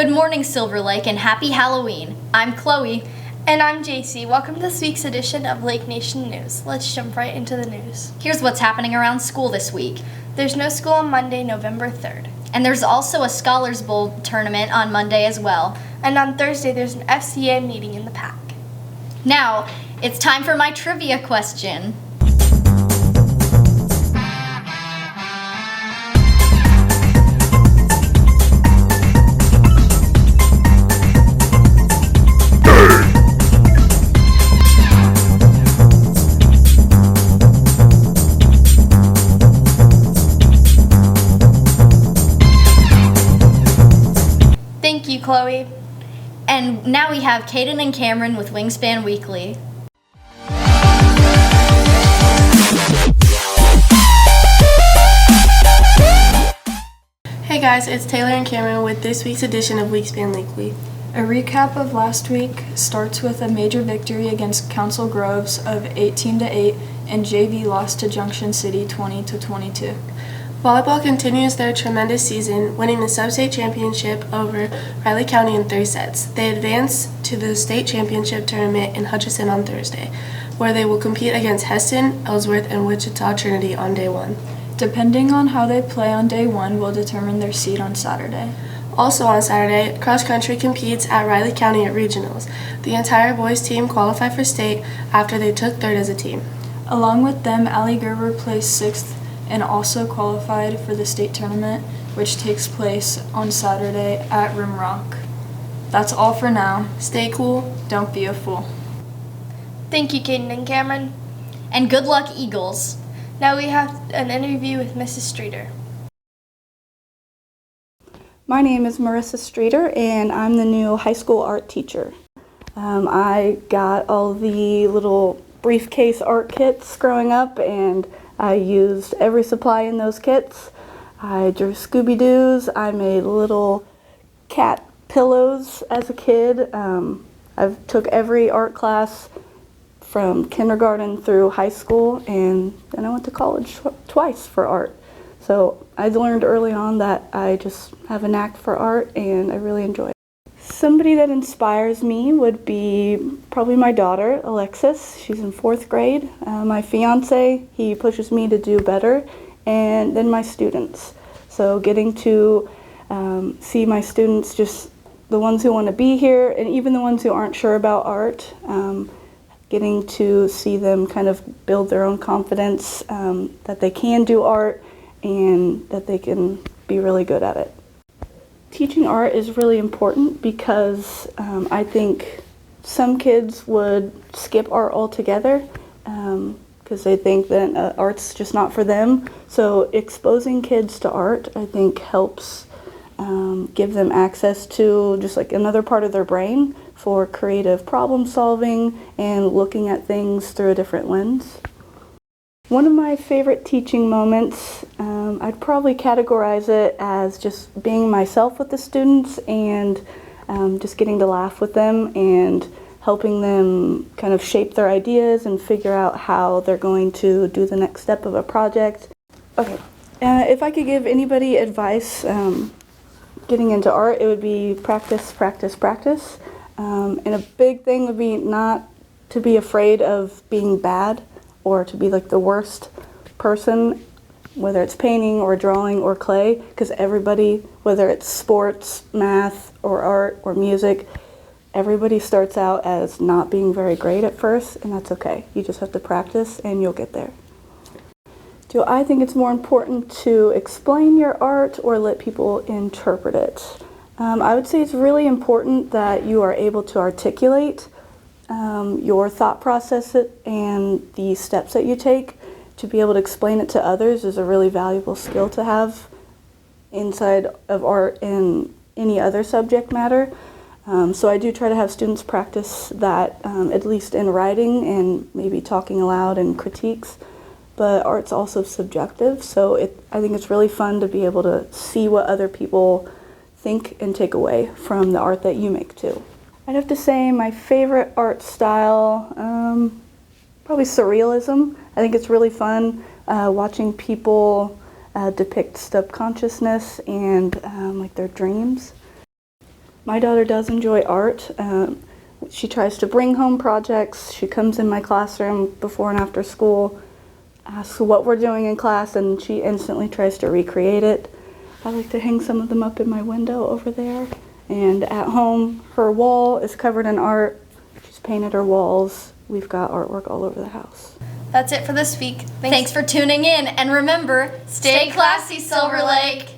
Good morning, Silver Lake, and happy Halloween. I'm Chloe. And I'm Jaycie. Welcome to this week's edition of Lake Nation News. Let's jump right into the news. Here's what's happening around school this week. There's no school on Monday, November 3rd. And there's also a Scholars Bowl tournament on Monday as well. And on Thursday, there's an FCA meeting in the PAC. Now, it's time for my trivia question. Thank you, Chloe. And now we have Kaden and Kamiryn with Wingspan Weekly. Hey guys, it's Taylor and Kamiryn with this week's edition of Wingspan Weekly. A recap of last week starts with a major victory against Council Groves of 18-8, and JV lost to Junction City 20-22. Volleyball continues their tremendous season, winning the sub-state championship over Riley County in 3 sets. They advance to the state championship tournament in Hutchinson on Thursday, where they will compete against Heston, Ellsworth, and Wichita Trinity on day 1. Depending on how they play on day 1 will determine their seed on Saturday. Also on Saturday, cross country competes at Riley County at regionals. The entire boys team qualified for state after they took 3rd as a team. Along with them, Allie Gerber placed 6th and also qualified for the state tournament, which takes place on Saturday at Rimrock. That's all for now. Stay cool. Don't be a fool. Thank you, Kaden and Kamiryn. And good luck, Eagles. Now we have an interview with Mrs. Streeter. My name is Marissa Streeter, and I'm the new high school art teacher. I got all the little briefcase art kits growing up, and I used every supply in those kits. I drew Scooby-Doos. I made little cat pillows as a kid. I took every art class from kindergarten through high school, and then I went to college twice for art. So I learned early on that I just have a knack for art, and I really enjoy it. Somebody that inspires me would be probably my daughter, Alexis. She's in 4th grade. My fiance, he pushes me to do better, and then my students. So getting to see my students, just the ones who want to be here, and even the ones who aren't sure about art, getting to see them kind of build their own confidence, that they can do art, and that they can be really good at it. Teaching art is really important because I think some kids would skip art altogether because they think that art's just not for them. So exposing kids to art, I think, helps give them access to just like another part of their brain for creative problem solving and looking at things through a different lens. One of my favorite teaching moments, I'd probably categorize it as just being myself with the students and just getting to laugh with them and helping them kind of shape their ideas and figure out how they're going to do the next step of a project. Okay, if I could give anybody advice getting into art, it would be practice, practice, practice. And a big thing would be not to be afraid of being bad or to be like the worst person, whether it's painting or drawing or clay, because everybody, whether it's sports, math, or art, or music, everybody starts out as not being very great at first, and that's okay. You just have to practice and you'll get there. Do I think it's more important to explain your art or let people interpret it? I would say it's really important that you are able to articulate your thought process and the steps that you take. To be able to explain it to others is a really valuable skill to have inside of art and any other subject matter. So I do try to have students practice that at least in writing and maybe talking aloud and critiques. But art's also subjective, so I think it's really fun to be able to see what other people think and take away from the art that you make too. I'd have to say my favorite art style, probably surrealism. I think it's really fun watching people depict subconsciousness and like their dreams. My daughter does enjoy art. She tries to bring home projects. She comes in my classroom before and after school, asks what we're doing in class, and she instantly tries to recreate it. I like to hang some of them up in my window over there. And at home, her wall is covered in art. She's painted her walls. We've got artwork all over the house. That's it for this week. Thanks for tuning in, and remember, stay classy, Silver Lake.